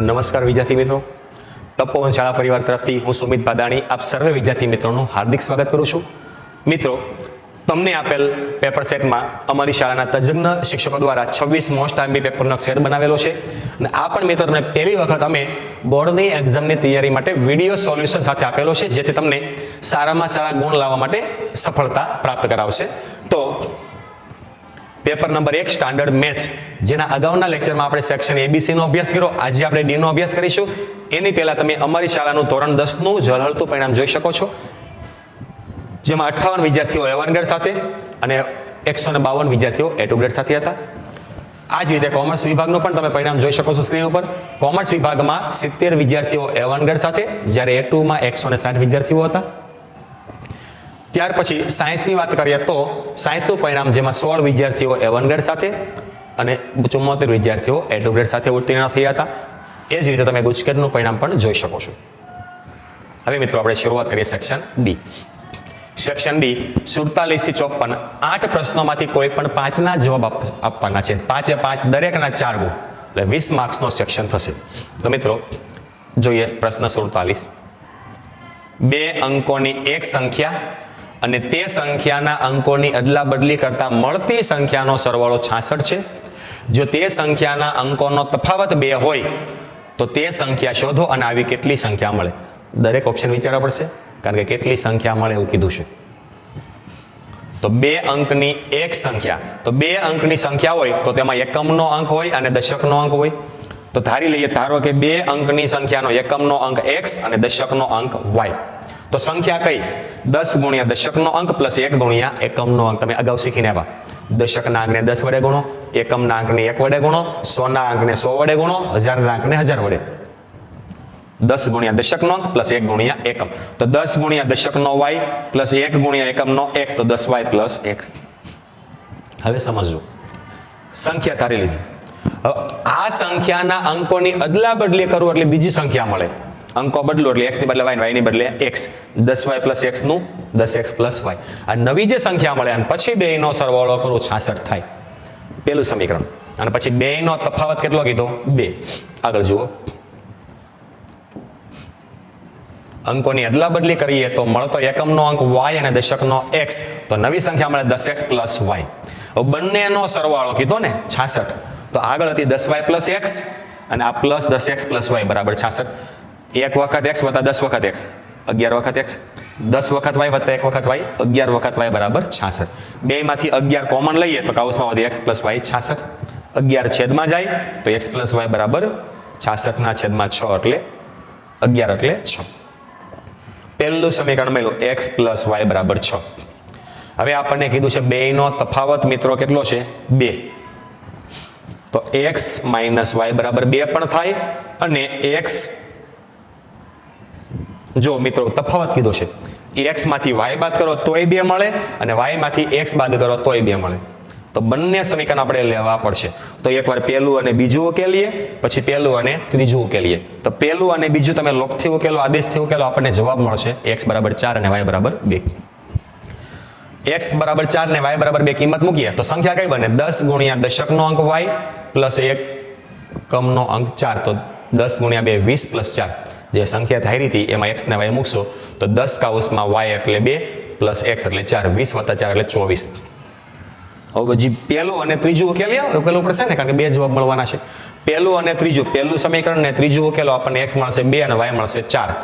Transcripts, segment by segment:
નમસ્કાર વિદ્યાર્થી મિત્રો, તપોવન શાળા પરિવાર તરફથી હું સુમિત બાદાણી આપ સર્વે વિદ્યાર્થી મિત્રોનું હાર્દિક સ્વાગત કરું છું. મિત્રો, તમને આપેલ પેપર સેટમાં અમારી શાળાના તજજ્ઞ શિક્ષકો દ્વારા 26 મોસ્ટ આઈએમપી પેપરનો સેટ બનાવેલો છે અને આ પણ મિત્રો તમને પહેલી વખત અમે બોર્ડની એક્ઝામની તૈયારી માટે વિડીયો સોલ્યુશન સાથે આપેલો છે, જેથી તમને સારામાં સારા ગુણ લાવવા માટે સફળતા પ્રાપ્ત કરાવશે. તો પેપર નંબર 1 સ્ટાન્ડર્ડ મેથ્સ, જેના અગાઉના લેક્ચરમાં આપણે સેક્શન એબીસી નો અભ્યાસ કર્યો, આજે આપણે ડી નો અભ્યાસ કરીશું. એની પહેલા તમે અમારી શાળાનું ધોરણ 10 નું ઝળહળતું પરિણામ જોઈ શકો છો, જેમાં 58 વિદ્યાર્થીઓ A1 ગ્રેડ સાથે અને 152 વિદ્યાર્થીઓ A2 ગ્રેડ સાથે હતા. આ જ રીતે કોમર્સ વિભાગનું પણ તમે પરિણામ જોઈ શકો છો સ્ક્રીન ઉપર. કોમર્સ વિભાગમાં 70 વિદ્યાર્થીઓ A1 ગ્રેડ સાથે, જ્યારે A2 માં 160 વિદ્યાર્થીઓ હતા. ત્યાર પછી સાયન્સની વાત કરીએ તો સાયન્સનું પરિણામ, જેમાં 16 વિદ્યાર્થીઓ A1 ગ્રેડ સાથે અને 74 વિદ્યાર્થીઓ A2 ગ્રેડ સાથે ઉત્તીર્ણ થયા હતા. એ જ રીતે તમે ગુજકેટનું પરિણામ પણ જોઈ શકો છો. હવે મિત્રો આપણે શરૂઆત કરીએ સેક્શન ડી. સેક્શન ડી 47 થી 54 8 પ્રશ્નોમાંથી કોઈ પણ 5 ના જવાબ આપવાના છે. 5 એ 5 દરેકના 4 ગુણ, એટલે 20 માર્ક્સનો સેક્શન થશે. તો મિત્રો જોઈએ પ્રશ્ન 47. બે અંકોની એક સંખ્યા અને તે સંખ્યાના અંકોની અદલા બદલી કરતા મળતી સંખ્યાનો સરવાળો 66 છે. જો તે સંખ્યાના અંકોનો તફાવત 2 હોય તો તે સંખ્યા શોધો અને આવી કેટલી સંખ્યા મળે. દરેક ઓપ્શન વિચારવા પડશે, કારણ કે કેટલી સંખ્યા મળે એવું કીધું છે. તો 2 અંકની એક સંખ્યા, તો 2 અંકની સંખ્યા હોય તો તેમાં એકમનો અંક હોય અને દશકનો અંક હોય. તો ધારી લઈએ, ધારો કે 2 અંકની સંખ્યાનો એકમનો અંક x અને દશકનો અંક y. તો સંખ્યા કઈ? 10 ગુણ્યા દશકનો અંક પ્લસ 1 ગુણ્યા એકમનો અંક. તમે અગાઉ શીખીને આવ્યા. દશકના અંકને 10 વડે ગુણો, એકમના અંકને 1 વડે ગુણો, 100ના અંકને 100 વડે ગુણો, 1000ના અંકને 1000 વડે. 10 ગુણ્યા દશકનો અંક પ્લસ 1 ગુણ્યા એકમ. તો 10 ગુણ્યા દશકનો y પ્લસ 1 ગુણ્યા એકમનો x, તો 10y પ્લસ x. હવે સમજો, સંખ્યા ધારી લીધી. આ સંખ્યાના અંકોની અદલા બદલી કરું એટલે બીજી સંખ્યા મળે. અંકો બદલો એટલે x ની બદલે y, y ની બદલે x. 10y પ્લસ x નું 10x પ્લસ y. આ નવી જે સંખ્યા મળે અને પછી બેયનો સરવાળો કરું 66 થાય. પેલું સમીકરણ. અને પછી બેયનો તફાવત કેટલો કીધો? 2. આગળ જુઓ, અંકોની અદલા બદલી કરીએ તો મળતો એકમનો અંક y અને દશકનો x, તો નવી સંખ્યા મળે 10x પ્લસ y. બંનેનો સરવાળો કીધો ને 66. તો આગળ હતી 10y પ્લસ x અને આ પ્લસ 10x પ્લસ y બરાબર 66. 1 વખત x વત્તા 10 વખત x, 11 વખત x. 10 વખત y વત્તા 1 વખત y, 11 વખત y બરાબર 66. બેમાંથી 11 કોમન લઈએ તો કાઉસમાં વધે x પ્લસ y 66. 11 છેદમાં જાય તો x પ્લસ y બરાબર 66 ના છેદમાં 6 એટલે 11 એટલે 6. પહેલું સમીકરણ મળ્યું, x પ્લસ y બરાબર 6. હવે આપણને કીધું છે બેયનો તફાવત મિત્રો કેટલો છે? 2. તો x માઇનસ y બરાબર 2 પણ થાય અને x, જો મિત્રો તફાવત કીધો છે, x માંથી y બાદ કરો તોય 2 મળે અને y માંથી x બાદ કરો તોય 2 મળે. તો બંને સમીકરણ આપણે લેવા પડશે. તો એકવાર પહેલું અને બીજું ઉકેલીએ, પછી પહેલું અને ત્રીજું ઉકેલીએ. તો પહેલું અને બીજું તમે લોપથી ઉકેલો, આદેશથી ઉકેલો, આપણને જવાબ મળશે x બરાબર 4 અને y બરાબર 2. x બરાબર 4 ને y બરાબર 2 કિંમત મૂકીએ તો સંખ્યા કઈ બને? 10 ગુણ્યા દશકનો અંક y પ્લસ એકમનો અંક 4. તો 10 ગુણ્યા 2 20 પ્લસ 4. જે સંખ્યા ધારી હતી એમાં x ને y મૂકશો તો 10 કાઉસમાં y એટલે 2 પ્લસ x એટલે 4, 20 વત્તા 4 એટલે 24. હવે હજી પહેલું અને ત્રીજું ઉકેલવું પડશે ને, કારણ કે 2 જવાબ મળવાના છે. પહેલું અને ત્રીજું, પહેલું સમીકરણ ને ત્રીજું ઉકેલો, આપણને x મળશે 2 અને y મળશે 4.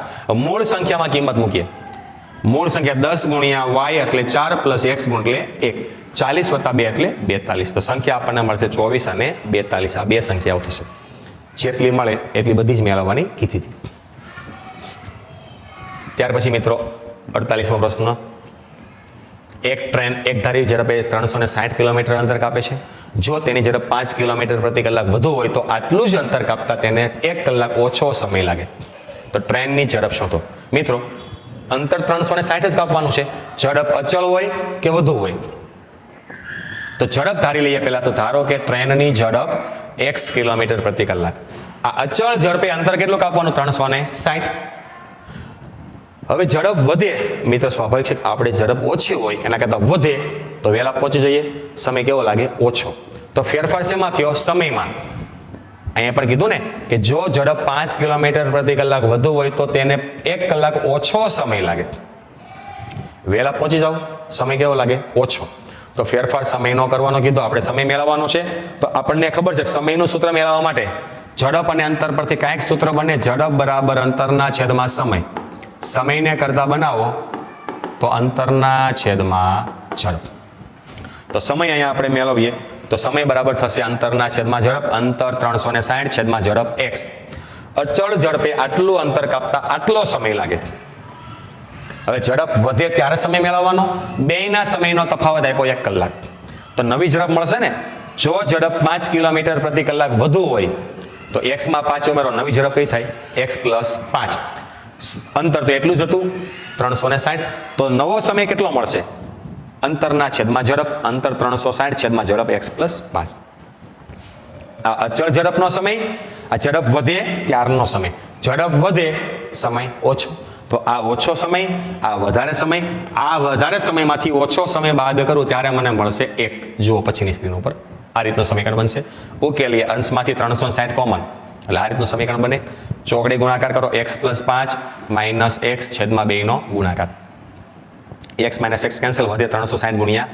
મૂળ સંખ્યામાં કિંમત મૂકીએ. મૂળ સંખ્યા 10 ગુણ્યા y એટલે 4 પ્લસ x એટલે 1, 40 વત્તા 2 એટલે 42. તો સંખ્યા આપણને મળશે 24 અને 42. આ બે સંખ્યાઓ થશે. જેટલી મળે એટલી બધી જ મેળવવાની કીધી હતી. ત્યાર પછી મિત્રો 48મો પ્રશ્ન. એક ટ્રેન એકધારી ઝડપે 360 કિલોમીટર અંતર કાપે છે. જો તેની ઝડપ 5 કિલોમીટર પ્રતિ કલાક વધુ હોય તો આટલું જ અંતર કાપતા તેને 1 કલાક ઓછો સમય લાગે. તો ટ્રેનની ઝડપ શોધો. મિત્રો અંતર 360 જ કાપવાનું છે. ઝડપ અચળ હોય કે વધુ હોય? તો ઝડપ ધારી લઈએ પહેલા. તો ધારો કે ટ્રેનની ઝડપ x કિલોમીટર પ્રતિ કલાક. આ અચળ ઝડપે અંતર કેટલું કાપવાનું? 360. હવે ઝડપ વધે, મિત્રો સ્વાભાવિક છે, આપણે ઝડપ ઓછી હોય એના કરતાં વધે તો વહેલા પહોંચી જઈએ. સમય કેવો લાગે? ઓછો. તો ફેરફાર શેમાં થયો? સમયમાં. અહીંયા પણ કીધું ને કે જો ઝડપ 5 કિલોમીટર પ્રતિ કલાક વધુ હોય તો તેને 1 કલાક ઓછો સમય લાગે. વહેલા પહોંચી જાવ, સમય કેવો લાગે? ઓછો. તો ફેરફાર સમય નો કરવાનો કીધો, આપણે સમય મેળવવાનો છે. તો આપણને ખબર છે કે સમયનું સૂત્ર મેળવવા માટે ઝડપ અને અંતર પરથી કાંઈક સૂત્ર બને, ઝડપ બરાબર અંતરના છેદમાં સમય. સમયને કરતા બનાવો તો અંતરના છેદમાં ઝડપ. તો સમય અહીંયા આપણે મેળવીએ તો સમય બરાબર થશે અંતરના છેદમાં ઝડપ. અંતર 360 છેદમાં ઝડપ x. અચળ ઝડપે આટલું અંતર કાપતા આટલો સમય લાગે. હવે ઝડપ વધે ત્યારે સમય મેળવવાનો, બેયના સમયનો તફાવત આપ્યો 1 કલાક. તો નવી ઝડપ મળશે ને. જો ઝડપ 5 કિલોમીટર પ્રતિ કલાક વધુ હોય તો x માં 5 ઉમેરો, નવી ઝડપ કઈ થાય? x + 5. અંતર તો એટલું જ હતું 360. તો નવો સમય કેટલો મળશે? અંતરના છેદમાં ઝડપ. અંતર 360 છેદમાં ઝડપ x + 5. આ અચળ ઝડપનો સમય, આ ઝડપ વધે ત્યારનો સમય. ઝડપ વધે સમય ઓછો, તો આ ઓછો સમય, આ વધારે સમય, આ વધારે સમયમાંથી ઓછો સમય બાદ કરું ત્યારે મને મળશે 1. જુઓ પછીની સ્ક્રીન ઉપર આ રીતનું સમીકરણ બનશે. ઉકેલીએ, અંશમાંથી 360 કોમન, એટલે આ રીતનું સમીકરણ બને. ચોકડી ગુણાકાર કરો, x + 5 - x છેદમાં 2 નો ગુણાકાર. x - x કેન્સલ, વધે 360 ગુણ્યા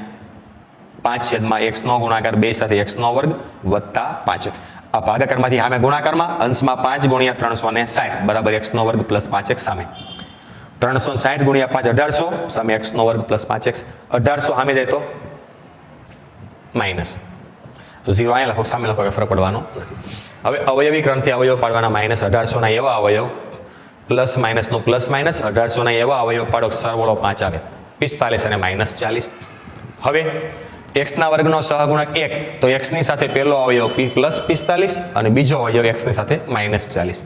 5 છેદમાં x નો ગુણાકાર, 2 સાથે x નો વર્ગ વત્તા 5. આ ભાગાકારમાંથી સામે ગુણાકારમાં, અંશમાં 5 ગુણ્યા 360 બરાબર x નો વર્ગ + 5x સામે. 360 ગુણ્યા 5 1800 સામે x નો વર્ગ + 5x. 1800 સામે જાય તો માઇનસ 0 અહીંયા લખો, સામે લખો, ફરક પડવાનો નથી. હવે અવયવીકરણથી અવયવ પાડવાના. -1800 ના એવા અવયવ, પ્લસ માઇનસનું પ્લસ માઇનસ, 1800 ના એવા અવયવ પાડો, સરવાળો 5 આવે, 45 અને -40. હવે x ના વર્ગનો સહગુણક 1, તો x ની સાથે પહેલો અવયવ +45 અને બીજો અવયવ x ની સાથે -40.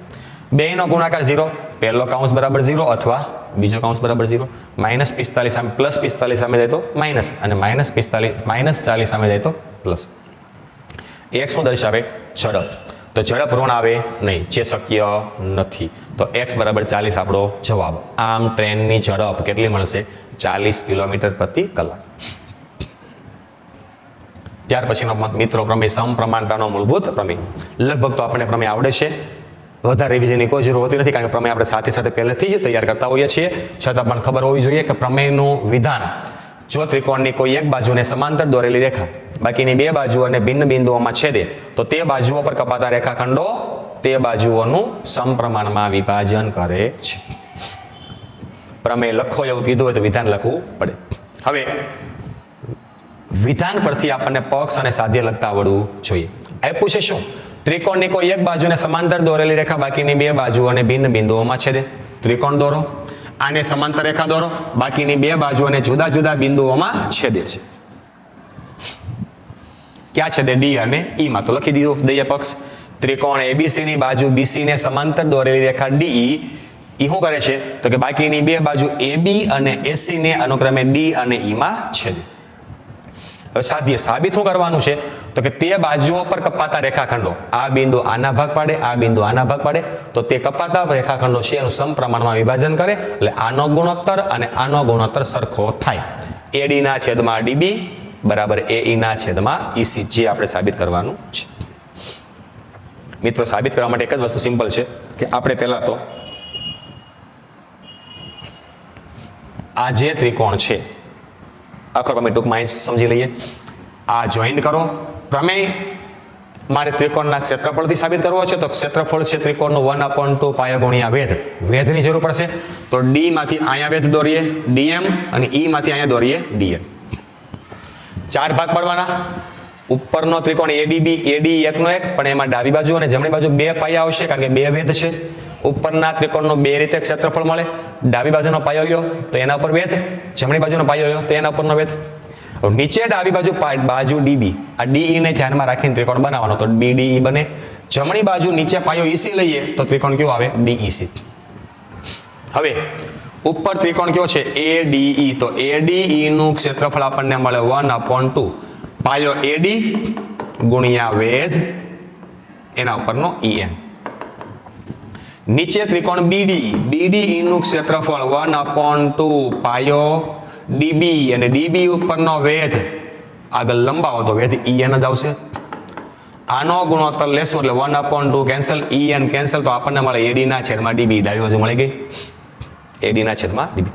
બેયનો ગુણાકાર 0, પહેલો કૌંસ બરાબર 0 અથવા બીજો કૌંસ બરાબર 0. -45 સામે +45 સામે જાય તો માઇનસ, અને -40 સામે જાય તો પ્લસ. x શું દર્શાવે? ઝડપ. તો ઝડપ ઋણ આવે નહીં, જે શક્ય નથી. તો x બરાબર 40 આપણો જવાબ. આમ ટ્રેનની ઝડપ કેટલી મળશે? 40 કિલોમીટર પ્રતિ કલાક. ત્યાર પછીનો મિત્રો પ્રમેય, સમપ્રમાણતાનો મૂળભૂત પ્રમેય. લગભગ તો આપણે પ્રમેય આવડે છે, વધારે રિવિઝનની કોઈ જરૂર હોતી નથી, કારણ કે પ્રમેય આપણે સાથે સાથે પહેલેથી જ તૈયાર કરતા હોઈએ છીએ. છતાં પણ ખબર હોવી જોઈએ કે પ્રમેયનું વિધાન, જો ત્રિકોણની કોઈ એક બાજુને સમાંતર દોરેલી રેખા બાકીની બે બાજુઓને ભિન્ન બિંદુઓમાં છેદે તો તે બાજુઓ પર કપાતા રેખાખંડો તે બાજુઓનું સમપ્રમાણમાં વિભાજન કરે છે. પ્રમેય લખો એવું કીધું હોય તો વિધાન લખવું પડે. હવે વિધાન પરથી આપણને પક્ષ અને સાધ્ય લખતા આવડવું જોઈએ. આપ્યું છે શું? ત્રિકોણની કોઈ એક બાજુને સમાંતર દોરેલી રેખા બાકીની બે બાજુઓને ભિન્ન બિંદુઓમાં છેદે. ત્રિકોણ દોરો, આને સમાંતર રેખા દોરો, બાકીની બે બાજુઓને જુદા જુદા બિંદુઓમાં છેદે છે. ક્યાં છેદે? ડી અને ઈ માં. તો લખી દીધું દઈએ પક્ષ. ત્રિકોણ ABC ની બાજુ BC ને સમાંતર દોરેલી રેખા DE ઈ શું કરે છે? તો કે બાકીની બે બાજુ AB અને AC ને અનુક્રમે D અને E માં છેદે. હવે સાધ્ય સાબિત શું કરવાનું છે? તો કે તે બાજુઓ પર કપાતા રેખાખંડો, આ બિંદુ આના ભાગ પાડે, આ બિંદુ આના ભાગ પાડે, તો તે કપાતા રેખાખંડો છે એનું સમપ્રમાણમાં વિભાજન કરે, એટલે આનો ગુણોત્તર અને આનો ગુણોત્તર સરખો થાય. AD ના છેદમાં DB બરાબર AE ના છેદમાં EC, જે આપણે સાબિત કરવાનું છે. મિત્રો સાબિત કરવા માટે એક જ વસ્તુ સિમ્પલ છે કે આપણે પહેલા તો આ જે ત્રિકોણ છે આખો પ્રમેય ટૂંકમાં સમજી લઈએ. આ જોઈન્ટ કરો. પ્રમેય મારે ત્રિકોણના ક્ષેત્રફળથી સાબિત કરવો છે, તો ક્ષેત્રફળ છે ત્રિકોણનું 1/2 પાયો ગુણ્યા વેધ. વેધની જરૂર પડશે, તો D માંથી અહીંયા વેધ દોરીએ DM અને E માંથી અહીંયા દોરીએ DN. 4 ભાગ પાડવાના. ઉપરનો ત્રિકોણ ADB, AD એકનો એક, પણ એમાં ડાબી બાજુ અને જમણી બાજુ બે પાયા આવશે, કારણ કે બે વેધ છે. ઉપરના ત્રિકોણનું બે રીતે ક્ષેત્રફળ મળે. ડાબી બાજુનો પાયો લ્યો તો એના ઉપર વેધ, જમણી બાજુનો પાયો લ્યો તો એના ઉપરનો વેધ. નીચે ડાબી બાજુ DB, આ DE ને ધ્યાનમાં રાખીને ત્રિકોણ બનાવવાનો, તો BDE બને. જમણી બાજુ નીચે પાયો EC લઈએ તો ત્રિકોણ કયો આવે? DEC. હવે ઉપર ત્રિકોણ કયો છે? ADE, તો ADE નું ક્ષેત્રફળ આપણને મળે 1/2 પાયો AD ગુણ્યા વેધ એના ઉપરનો EN. નીચે ત્રિકોણ BDE, BDE નું ક્ષેત્રફળ 1/2 પાયો DB અને DB ઉપરનો વેધ આગળ લંબાવો તો વેધ EN જ આવશે. આનો ગુણોત્તર લેશું એટલે 1/2 કેન્સલ, EN કેન્સલ, તો આપણને મળે AD ના છેદમાં DB. ડાબી બાજુ મળી ગઈ AD ના છેદમાં DB.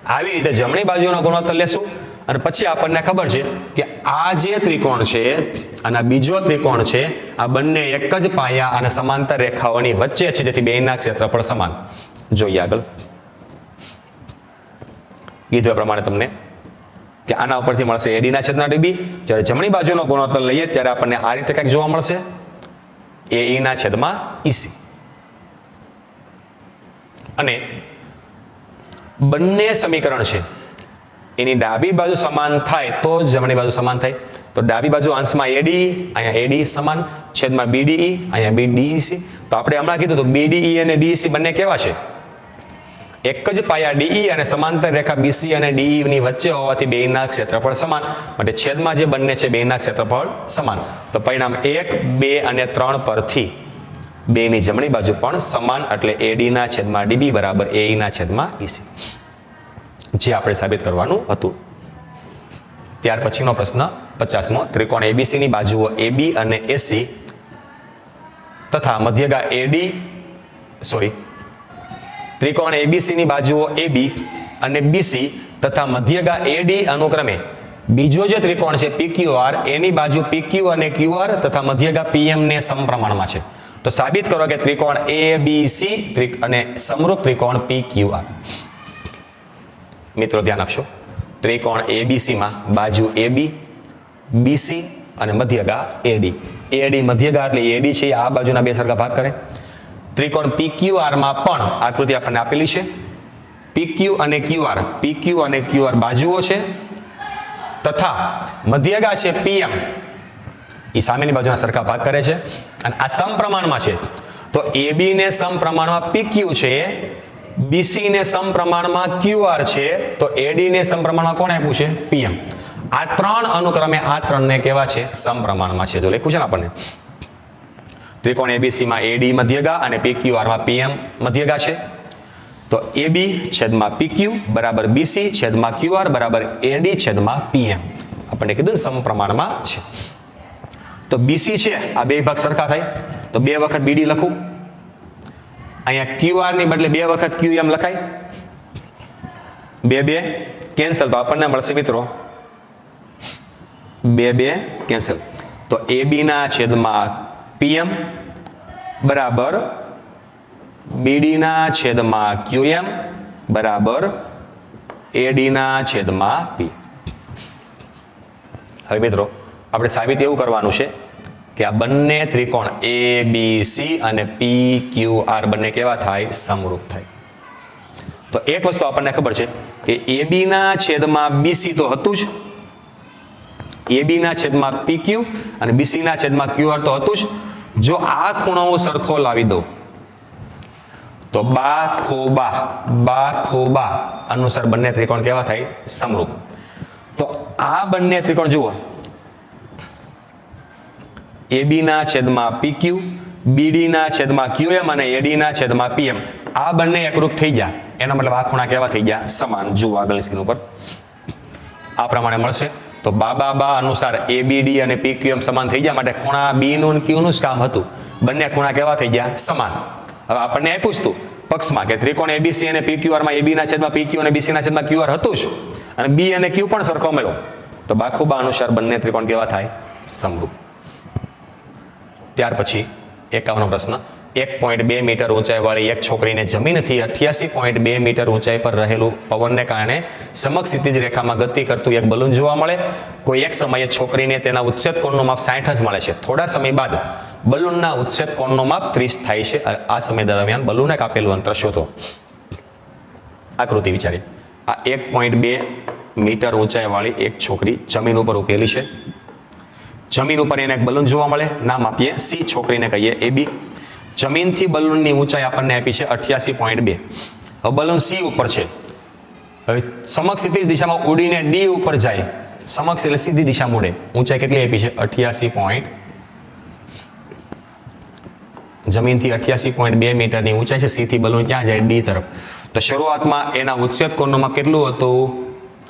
આવી રીતે જમણી બાજુનો ગુણોત્તર લેશું અને પછી આપણને ખબર છે કે આ જે ત્રિકોણ છે અને આ બીજો ત્રિકોણ છે, આ બંને એક જ પાયા અને સમાંતર રેખાઓની વચ્ચે છે, જેથી બેયના ક્ષેત્રફળ સમાન. જોઈએ આગળ. કીધું પ્રમાણે તમને કે આના ઉપરથી મળશે AD ના છેદમાં DB. જ્યારે જમણી બાજુનો ગુણોત્તર લઈએ ત્યારે આપણને આ રીતે કંઈક જોવા મળશે, AE ના છેદમાં EC. અને બંને સમીકરણ છે એની ડાબી બાજુ સમાન થાય તો જ જમણી બાજુ સમાન થાય. તો ડાબી બાજુ અંશમાં ADE, અહીંયા AD સમાન, છેદમાં BDE, અહીંયા BDEC. તો આપણે હમણાં કીધું તો BDE અને DEC બંને કેવા છે? એક જ પાયા DE અને સમાંતર રેખા BC અને DE ની વચ્ચે હોવાથી બેયના ક્ષેત્રફળ સમાન. માટે છેદમાં જે બંને છે બેયના ક્ષેત્રફળ સમાન. તો પરિણામ 1, 2 અને 3 પરથી બેની જમણી બાજુ પણ સમાન, એટલે AD ના છેદમાં DB બરાબર AE ના છેદમાં EC, જે આપણે સાબિત કરવાનું હતું. ત્યાર પછીનો પ્રશ્ન 50મો. ત્રિકોણ ABC ની બાજુઓ AB અને AC તથા મધ્યગા ત્રિકોણ ABC ની બાજુઓ AB અને BC તથા મધ્યગા AD અનુક્રમે બીજો જે ત્રિકોણ છે PQR, એની બાજુ PQ અને QR તથા મધ્યગા PM ને સમપ્રમાણમાં છે. તો સાબિત કરો કે ત્રિકોણ ABC અને સમરૂપ ત્રિકોણ PQR. મિત્રો ધ્યાન આપશો, ત્રિકોણ ABC માં બાજુ AB, BC અને મધ્યગા AD. AD મધ્યગા એટલે AD છે આ બાજુના બે સરખા ભાગ કરે. ત્રિકોણ PQR માં પણ આકૃતિ આપણને આપેલી છે. PQ અને QR બાજુઓ છે તથા મધ્યગા છે PM, એ સામેની બાજુના સરખા ભાગ કરે છે અને આ સમપ્રમાણમાં છે. તો AB ને સમપ્રમાણમાં PQ છે, BC ને સમપ્રમાણમાં QR છે, તો AD ને સમપ્રમાણમાં કોણ આપ્યું છે? PM. આ ત્રણ અનુક્રમે આ ત્રણને કેવા છે? સમપ્રમાણમાં છે. જો લખ્યું છે ને આપણને, ત્રિકોણ ABC માં AD મધ્યગા અને PQR માં PM મધ્યગા છે. તો AB છેદમાં PQ બરાબર BC છેદમાં QR બરાબર AD છેદમાં PM. આપણને કીધું ને સમપ્રમાણમાં છે. તો BC છે, આ બે ભાગ સરખા થાય તો 2 વખત BD લખું. અહીંયા QR ની બદલે 2 વખત QM લખાય. 2 કેન્સલ, તો આપણને મળશે મિત્રો 2 કેન્સલ. તો AB ના છેદમાં PM બરાબર BD ના છેદમાં QM બરાબર AD ના છેદમાં P. હવે મિત્રો આપણે સાબિત એવું કરવાનું છે કે આ બંને ત્રિકોણ ABC અને PQR બંને કેવા થાય? સમરૂપ થાય. તો એક વસ્તુ આપણને ખબર છે કે AB ના છેદમાં BC તો હતું જ, AB ના છેદમાં PQ અને BC ના છેદમાં QR તો હતું જ. જો આ ખૂણો હું સરખો લાવી દઉં તો બા ખોબા અનુસાર બંને ત્રિકોણ કેવા થાય? સમરૂપ. તો આ બંને ત્રિકોણ જુઓ, AB ના છેદમાં PQ, BD ના છેદમાં QM અને AD ના છેદમાં PM, આ બંને એકરૂપ થઈ ગયા. એનો મતલબ આ ખૂણા કેવા થઈ ગયા? સમાન. જુઓ આગળની સ્ક્રીન ઉપર આ પ્રમાણે મળશે. તો બા અનુસાર ABD અને PQM સમાન થઈ ગયા. માટે ખૂણા B નું Q નું જ કામ હતું. બંને ખૂણા કેવા થઈ ગયા? સમાન. હવે આપણને આપ્યું હતું પક્ષમાં કે ત્રિકોણ ABC અને PQR માં AB ના છેદમાં PQ અને BC ના છેદમાં QR હતું જ, અને B અને Q પણ સરખો મળ્યો. તો બાખુબા અનુસાર બંને ત્રિકોણ કેવા થાય? સમરૂપ. ત્યાર પછી 51મો પ્રશ્ન. 1.2 મીટર ઊંચાઈવાળી એક છોકરીને જમીનથી 88.2 મીટર ઊંચાઈ પર રહેલું પવનને કારણે સમક્ષ ક્ષિતિજ રેખામાં ગતિ કરતું એક બલૂન જોવા મળે. કોઈ એક સમયે છોકરીને તેના ઉચ્છેદ કોણનું માપ 60 જ મળે છે. થોડા સમય બાદ બલૂનના ઉચ્છેદ કોણનું માપ 30 થાય છે. આ સમય દરમિયાન બલૂને કાપેલું અંતર શોધો. આકૃતિ વિચારીએ. આ 1.2 મીટર ઊંચાઈવાળી એક છોકરી જમીન ઉપર ઉભેલી છે. જમીન ઉપર એને એક બલૂન જોવા મળે. નામ આપીએ C, છોકરીને કહીએ AB. જમીનથી બલૂનની ઊંચાઈ આપણને આપી છે 88.2. હવે બલૂન C ઉપર છે. હવે સમક્ષ ક્ષિતિજ દિશામાં ઉડીને D ઉપર જાય. સમક્ષ એટલે સીધી દિશામાં ઉડે. ઊંચાઈ કેટલી આપી છે? 88. જમીનથી 88.2 મીટરની ઊંચાઈ છે. C થી બલૂન ક્યાં જાય? D તરફ. તો શરૂઆતમાં એના ઉચ્છેદ કોણનું માપ કેટલું હતું?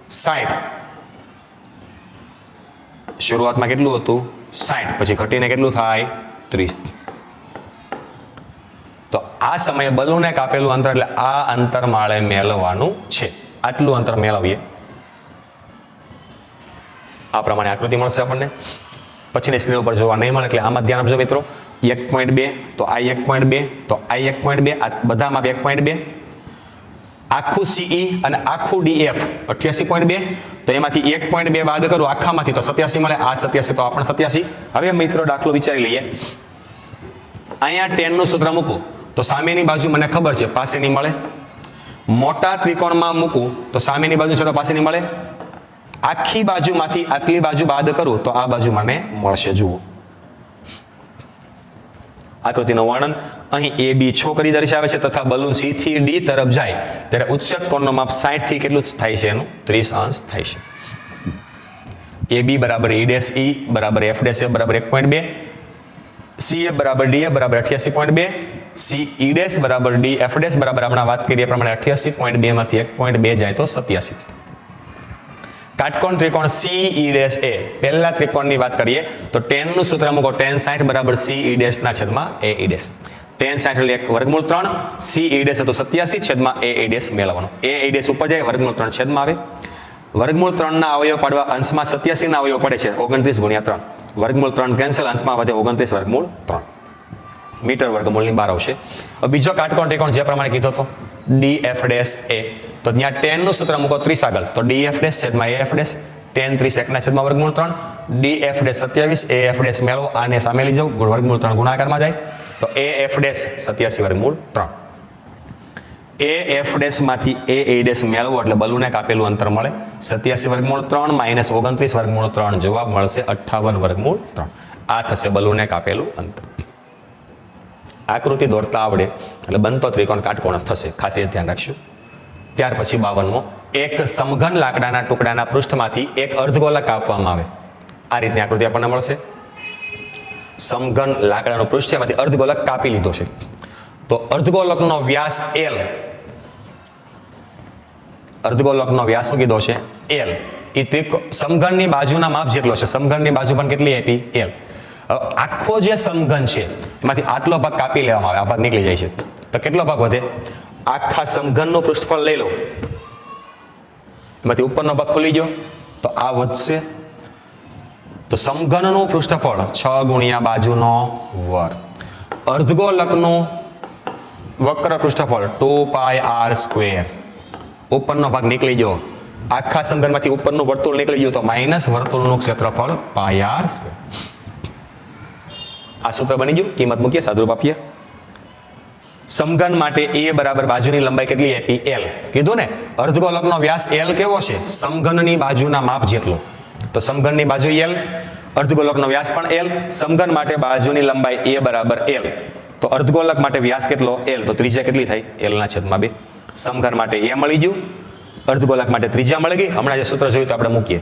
60. શરૂઆતમાં કેટલું હતું? 60 પછી ઘટીને કેટલું થાય 30. તો આ સમયે બલૂને કાપેલું અંતર એટલે આ અંતર માળે મેળવવાનું છે. આટલું અંતર મેળવીએ. આ પ્રમાણે આકૃતિ મળશે આપણને. પછીની સ્ક્રીન ઉપર જોવા નહીં મળે એટલે આમાં ધ્યાન આપજો મિત્રો. 1.2 તો આ 1.2 તો આ 1.2 આ બધામાં 1.2 આખું CE અને આખું DF 88.2 તો એમાંથી 1.2 બાદ કરું આખામાંથી તો 87 મળે. આ 87 તો આપણે 87. હવે મિત્રો દાખલો વિચારી લઈએ. અહીંયા 10 નું સૂત્ર મૂકું તો સામેની બાજુ મને ખબર છે પાસેની મળે. મોટા ત્રિકોણમાં મૂકું તો સામેની બાજુ છે તો પાસેની મળે. આખી બાજુમાંથી આટલી બાજુ બાદ કરું તો આ બાજુ મને મળશે. જુઓ આકૃતિનું વર્ણન અહીં AB છોકરી દર્શાવે છે તથા બલૂન C થી D તરફ જાય ત્યારે ઉત્સેક કોણનું માપ 60 થી કેટલું થાય છે? એનું 30 અંશ થાય છે. AB બરાબર E' બરાબર F' બરાબર 1.2 CF બરાબર DF બરાબર 88.2 CE' બરાબર DF' બરાબર હમણાં વાત કરીએ પ્રમાણે 88.2 માંથી 1.2 જાય તો 87. કાટકોણ ત્રિકોણ CE' પહેલા ત્રિકોણની વાત કરીએ તો 10 નું સૂત્ર મૂકો tan 60 બરાબર CE' ના છેદમાં AE'. tan 60 એટલે 1 વર્ગમૂળ 3 CE' તો 87 છેદમાં AE' મેળવવાનો. AE' ઉપર જાય વર્ગમૂળ 3 છેદમાં આવે. વર્ગમૂળ 3 ના અવયવ પાડવા અંશમાં 87 ના અવયવ પડે છે 29 ગુણ્યા 3. વર્ગમૂળ 3 કેન્સલ અંશમાં વધે 29 વર્ગમૂળ 3 મીટર વર્ગમૂળની બહાર આવશે. બીજો કાટકોણ ત્રિકોણ જે પ્રમાણે કીધો હતો DF' તો ત્યાં 10 નું સૂત્ર મૂકો 30 આગળ તો DF' છેદમાં AF' tan 30 1 ના છેદમાં વર્ગમૂળ 3 DF' 27 AF' મેળવો આને સામે લઈ જાવ વર્ગમૂળ 3 ગુણાકારમાં જાય તો AF' 87 વર્ગમૂળ 3. AF' માંથી AE' મેળવો એટલે બલૂને કાપેલું અંતર મળે 87 વર્ગમૂળ 3 માઇનસ 29 વર્ગમૂળ 3 જવાબ મળશે 58 વર્ગમૂળ 3. આ થશે બલૂને કાપેલું અંતર. આકૃતિ દોરતા આવડે એટલે બનતો ત્રિકોણ કાટકોણ થશે. ખાસ એ ધ્યાન રાખશું. ત્યાર પછી 52મો એક સમઘન લાકડાના ટુકડાના પૃષ્ઠમાંથી એક અર્ધગોલક કાપવામાં આવે. આ રીતની આકૃતિ આપણને મળશે. સમઘન લાકડાનું પૃષ્ઠ એમાંથી અર્ધગોલક કાપી લીધો છે તો અર્ધગોલકનો વ્યાસ L. અર્ધગોલકનો વ્યાસ શું કીધો છે? L. એ સમઘનની બાજુના માપ જેટલો છે. સમઘનની બાજુ પણ કેટલી આપી? L. આખો જે સમઘન છે એમાંથી આટલો ભાગ કાપી લેવામાં આવે. આ ભાગ નીકળી જાય છે તો કેટલો ભાગ વધે? આખા સમઘનનું પૃષ્ઠફળ લઈ લો એમાંથી ઉપરનો ભાગ ખુલી ગયો તો આ વધશે. તો સમઘનનું પૃષ્ઠફળ 6 ગુણ્યા બાજુનો વર્ગ. અર્ધગોલકનું વક્ર પૃષ્ઠફળ 2πr². ઉપરનો ભાગ નીકળી ગયો. આખા સમઘનમાંથી ઉપરનું વર્તુળ નીકળી ગયું તો માઇનસ વર્તુળનું ક્ષેત્રફળ πr². આ સૂત્ર બની ગયું. કિંમત મૂકીએ સાદુરૂપ આપીએ. સમઘન માટે A બરાબર બાજુની લંબાઈ કેટલી આપી? L. કીધું ને અર્ધગોલકનો વ્યાસ L કેવો છે? સમઘનની બાજુના માપ જેટલો. તો સમઘનની બાજુ L, અર્ધગોલકનો વ્યાસ પણ L. સમઘન માટે બાજુની લંબાઈ A બરાબર L. તો અર્ધગોલક માટે વ્યાસ કેટલો? L. તો ત્રિજ્યા કેટલી થાય? L ના છેદમાં 2. સમઘન માટે A મળી ગયું. અર્ધગોલક માટે ત્રિજ્યા મળી ગઈ. હમણાં જે સૂત્ર જોયું તો આપણે મૂકીએ.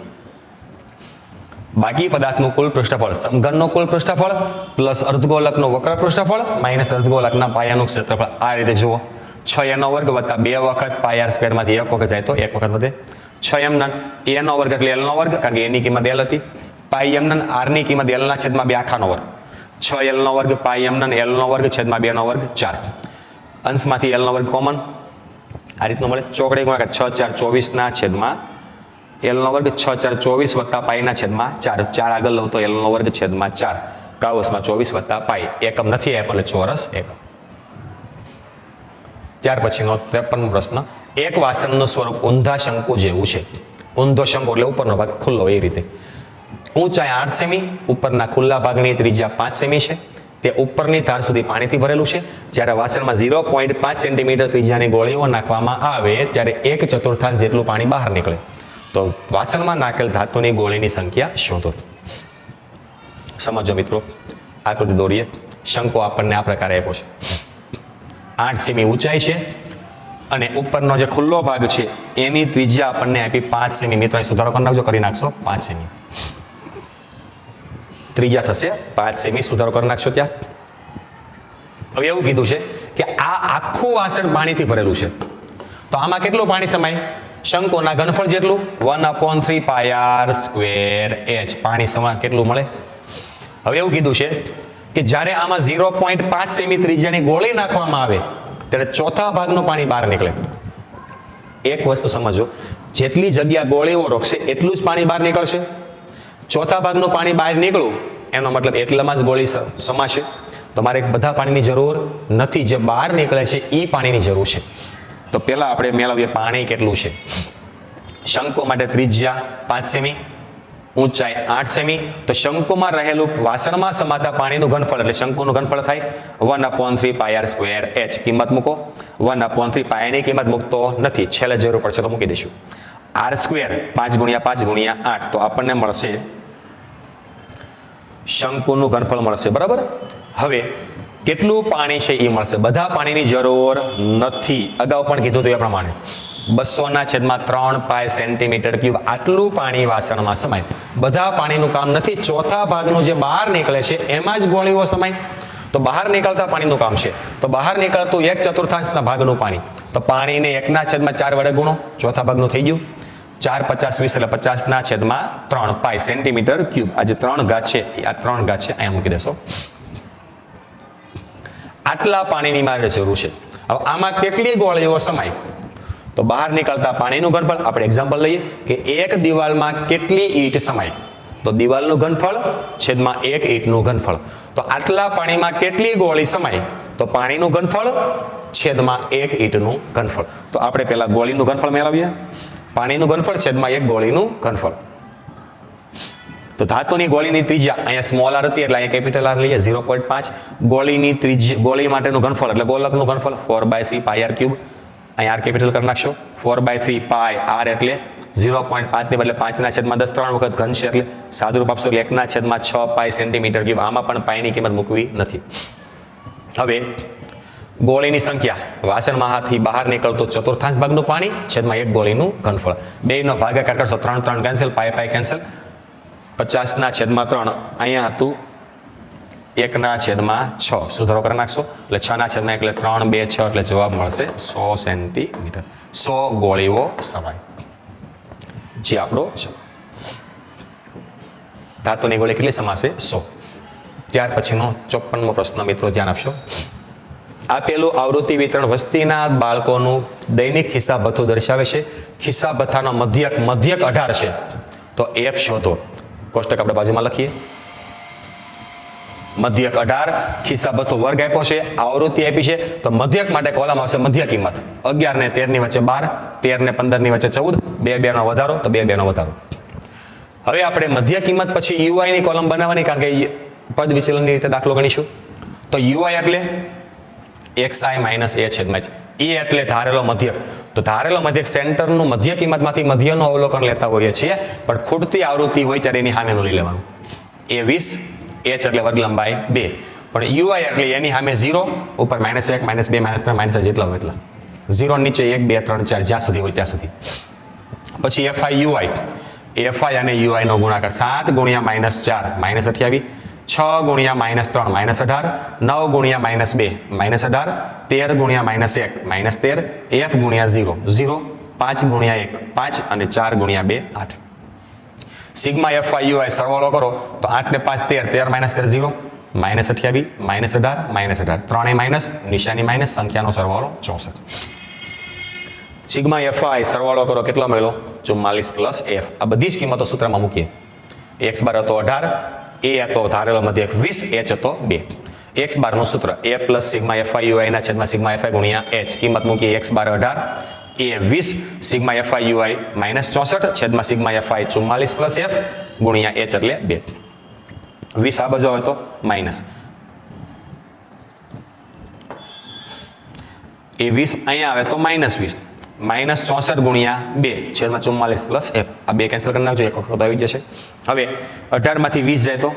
બાકી પદાર્થનું કુલ પૃષ્ઠફળ સમઘનનું કુલ પૃષ્ઠફળ પ્લસ અર્ધગોલકનું વક્ર પૃષ્ઠફળ માઇનસ અર્ધગોલકના પાયાનું ક્ષેત્રફળ. આ રીતે જુઓ 6a² વત્તા 2 વખત πr² માંથી 1 વખત જાય તો 1 વખત વધે. 6m a² એટલે l² કારણ કે એની કિંમત l હતી. πm r ની કિંમત l ના છેદમાં 2 આખાનો વર્ગ. 6l² πm l² છેદમાં 2 નો વર્ગ 4. અંશમાંથી l² કોમન આ રીતનું મળે. ચોકડી ગુણાકાર 6 4 24 ના છેદમાં l² 6 4 24 વત્તા પાઈ ના છેદમાં 4. 4 આગળ લઉં તો l² છેદમાં 4 કાવસમાં 24 વત્તા પાઈ. એકમ નથી આપ્યો એટલે ચોરસ એકમ. ત્યાર પછીનો 53મો પ્રશ્ન એક વાસણનું સ્વરૂપ ઊંધા શંકુ જેવું છે. ઊંધો શંકુ એટલે ઉપરનો ભાગ ખુલ્લો એ રીતે. ઊંચાઈ 8 સેમી, ઉપરના ખુલ્લા ભાગની ત્રિજ્યા 5 સેમી છે. તે ઉપરની ધાર સુધી પાણીથી ભરેલું છે. જ્યારે વાસણમાં 0.5 સેન્ટીમીટર ત્રિજ્યાની ગોળીઓ નાખવામાં આવે ત્યારે 1/4 જેટલું પાણી બહાર નીકળે. તો વાસણમાં નાખેલ ધાતુની ગોળીની સંખ્યા શોધો. સમજો મિત્રો આકૃતિ દોરીએ. શંકુ આપણને આ પ્રકારે આપ્યો છે. 8 સેમી ઊંચાઈ છે અને ઉપરનો જે ખુલ્લો ભાગ છે એની ત્રિજ્યા આપણને આપી 5 સેમી. મિત્રો અહીં સુધારો કરી નાખજો, કરી નાખશો 5 સેમી. ત્રિજ્યા થશે 5 સેમી. સુધારો કરી નાખશો ત્યાં. હવે એવું કીધું છે કે આ આખું વાસણ પાણીથી ભરેલું છે તો આમાં કેટલું પાણી સમાય? શંકુના ઘનફળ જેટલું 1/3 πr²h. પાણી સમા કેટલું મળે? હવે એવું કીધું છે કે જ્યારે આમાં 0.5 સેમી ત્રિજ્યાની ગોળી નાખવામાં આવે ત્યારે ચોથા ભાગનું પાણી બહાર નીકળે. એક વસ્તુ સમજો, જેટલી જગ્યા ગોળીઓ રોકશે એટલું જ પાણી બહાર નીકળશે. ચોથા ભાગનું પાણી બહાર નીકળવું એનો મતલબ એટલામાં જ ગોળી સમાશે. તમારે બધા પાણીની જરૂર નથી, જે બહાર નીકળે છે એ પાણીની જરૂર છે. તો પહેલા આપણે મેળવીએ પાણી કેટલું છે. શંકુ માટે ત્રિજ્યા 5 સેમી, ઊંચાઈ 8 સેમી. તો શંકુમાં રહેલું વાસણમાં સમાતા પાણીનું ઘનફળ એટલે શંકુનું ઘનફળ થાય 1/3 પાઈ આર સ્ક્વેર h. કિંમત મૂકો. 1/3 પાઈ ની કિંમત મૂકતો નથી, છેલ્લે જરૂર પડશે તો મૂકી દઈશું. આર સ્ક્વેર 5 × 5 × 8 તો આપણને મળશે શંકુનું ઘનફળ મળશે. બરાબર. હવે કેટલું પાણી છે એ મળશે. બધા પાણીની જરૂર નથી, અગાઉ પણ કીધું હતું એ પ્રમાણે 200/3 પાઈ સેન્ટીમીટર ક્યુબ આટલું પાણી વાસણમાં સમાય. બધા પાણીનું કામ નથી, ચોથા ભાગનું જે બહાર નીકળે છે એમાં જ ગોળીઓ સમાય. તો બહાર નીકળતા પાણીનું કામ છે. તો બહાર નીકળતું 1/4 ભાગનું પાણી, તો પાણીને 1/4 વડે ગુણો, ચોથા ભાગનું થઈ ગયું. 4 × 50 = 50/3 પાઈ સેન્ટીમીટર ક્યુબ. આ જે 3 ઘાત છે આ 3 ઘાત છે અહીંયા મૂકી દેશો. આટલા પાણીની મારે જરૂર છે. હવે આમાં કેટલી ગોળીઓ સમાય, તો બહાર નીકળતા પાણીનું ઘનફળ આપણે એક્ઝામ્પલ લઈએ કે એક દિવાલમાં કેટલી ઈંટ સમાય, તો દિવાલનું ઘનફળ છેદમાં એક ઈંટનું ઘનફળ. તો આટલા પાણીમાં કેટલી ગોળી સમાય, તો પાણીનું ઘનફળ છેદમાં એક ઈંટનું ઘનફળ. તો આપણે પહેલા ગોળીનું ઘનફળ મેળવીએ. પાણીનું ઘનફળ છેદમાં એક ગોળીનું ઘનફળ. તો ધાતુની ગોળીની ત્રિજ્યા અહીંયા સ્મોલ આર હતી એટલે અહીંયા કેપિટલ આર લઈએ 0.5. ગોળીની ત્રિજ્યા ગોળી માટેનું ઘનફળ એટલે ગોલકનું ઘનફળ 4/3 પાઈ આર ક્યુબ. અહીંયા આર કેપિટલ કરી નાખશો. 4/3 પાઈ આર એટલે 0.5 ને બદલે 5/10 3 વખત ઘન છે એટલે સાદુરૂપ આપશો એટલે 1/6 પાઈ સેન્ટીમીટર ક્યુબ. આમાં પણ પાઈની કિંમત મૂકવી નથી. હવે ગોળીની સંખ્યા, વાસણમાંથી બહાર નીકળતું 1/4 ભાગનું પાણી છેદમાં એક ગોળીનું ઘનફળ. બેયનો ભાગાકાર કરશો 3 કેન્સલ, પાઈ કેન્સલ. 50/3 અહીંયા હતું 1/6. સુધારો કરી નાખશો એટલે 6/1 એટલે 3 2 6 એટલે જવાબ મળશે 100 સેન્ટીમીટર. 100 ગોળીઓ સમાય જે આપણો છે. ધાતુની ગોળી કેટલી સમાશે? 100. ત્યાર પછીનો 54મો પ્રશ્ન મિત્રો ધ્યાન આપશો. આપેલું આવૃત્તિ વિતરણ વસ્તીના બાળકોનું દૈનિક ખિસ્સા ભથ્થું દર્શાવે છે. ખિસ્સા ભથ્થાનો મધ્યક 18 છે, તો f શોધો. કોષ્ટક આપણે બાજુમાં લખીએ. મધ્યક 18, ખિસ્સા ભથ્થું વર્ગ આપ્યો છે, આવૃત્તિ આપી છે, તો મધ્યક માટે કોલમ આવશે મધ્ય કિંમત. 11 ને 13 ની વચ્ચે 12, 13 ને 15 ની વચ્ચે 14, 2 નો વધારો તો 2 નો વધારો. હવે આપણે મધ્ય કિંમત પછી યુઆઈ ની કોલમ બનાવવાની, કારણ કે પદ વિચલનની રીતે દાખલો ગણીશું. તો યુઆઈ એટલે xi - a છેદમાં e એટલે ધારેલો મધ્યક. તો ધારેલો મધ્યક સેન્ટરનું મધ્ય કિંમતમાંથી મધ્યનું અવલોકન લેતા હોઈએ છીએ, પણ ખૂટતી આવૃત્તિ હોય ત્યારે એની સામેનું લઈ લેવાનું. a 20, h એટલે વર્ગ લંબાઈ 2, પણ યુઆઈ એટલે એની સામે 0, ઉપર -1 -2 -3 -4 જેટલા હોય એટલા. 0 નીચે 1 2 3 4 જ્યાં સુધી હોય ત્યાં સુધી. પછી fi યુઆઈ, fi અને યુઆઈ નો ગુણાકાર 7 × -4 -28, 6 × -3 -18, 9 × -2 -18, 13 × -1 -13, f × 0 0, 5 × 1 5 અને 4 × 2 8. સિગ્મા fi યુઆઈ સરવાળો કરો તો 8 ને 5 13, 13 0, -28 -18 -18, ત્રણેય માઇનસ, નિશાની માઇનસ, સંખ્યાનો સરવાળો 64. સિગ્મા fi સરવાળો કરો કેટલો મળ્યો? 44 + f. આ બધી જ કિંમતો સૂત્રમાં મૂકીએ. x બાર હતો 18, a હતો ધારેલો મધ્યક 20, h હતો 2. x બાર નું સૂત્ર a + સિગ્મા fi યુઆઈ ના છેદમાં સિગ્મા fi × h. કિંમત મૂકીએ. x bar 18, a 20, sigma fi UI -64 છેદમાં સિગ્મા fi 44 + f × h એટલે 2. 20 આ બાજુ આવે તો માઇનસ, એ 20 અહીંયા આવે તો -20, -64 × 2 છેદમાં 44 + f. આ 2 કેન્સલ કરી નાખજો, એક વખત આવી જશે. હવે 18 માંથી 20 જાય તો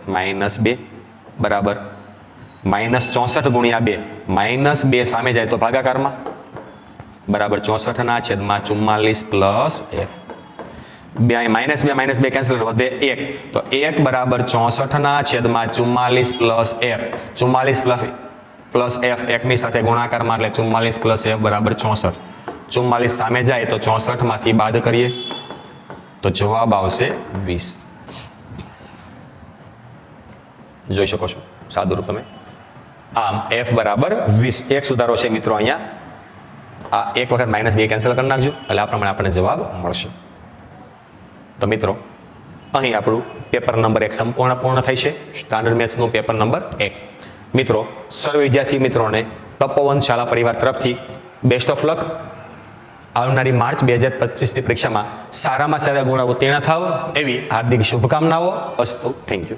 -2 બરાબર -64 × 2, -2 સામે જાય તો ભાગાકારમાં બરાબર 64 ના છેદમાં 44 + f. -2 કેન્સલ વધે 1, તો 1 બરાબર 64 ના છેદમાં 44 + f. 44 + f એકની સાથે ગુણાકારમાં એટલે 44 + f બરાબર 64. 44 સામે જાય તો 64 માંથી બાદ કરીએ તો જવાબ આવશે 20. જોઈ શકો છો સાદું રૂપ તમે. આમ f બરાબર 20. એક સુધારો છે મિત્રો અહીંયા, આ એક વખત -2 કેન્સલ કરી નાખજો એટલે આ પ્રમાણે આપણને જવાબ મળશે. તો મિત્રો અહીં આપણું પેપર નંબર 1 સંપૂર્ણ પૂર્ણ થાય છે, સ્ટાન્ડર્ડ મેથ્સનું પેપર નંબર 1. મિત્રો સર્વ વિદ્યાર્થી મિત્રોને તપોવન શાળા પરિવાર તરફથી બેસ્ટ ઓફ લક. આવનારી માર્ચ 2025ની પરીક્ષામાં સારામાં સારા ગુણ ઉત્તીર્ણ થાવ એવી હાર્દિક શુભકામનાઓ. અસ્તુ. Thank you.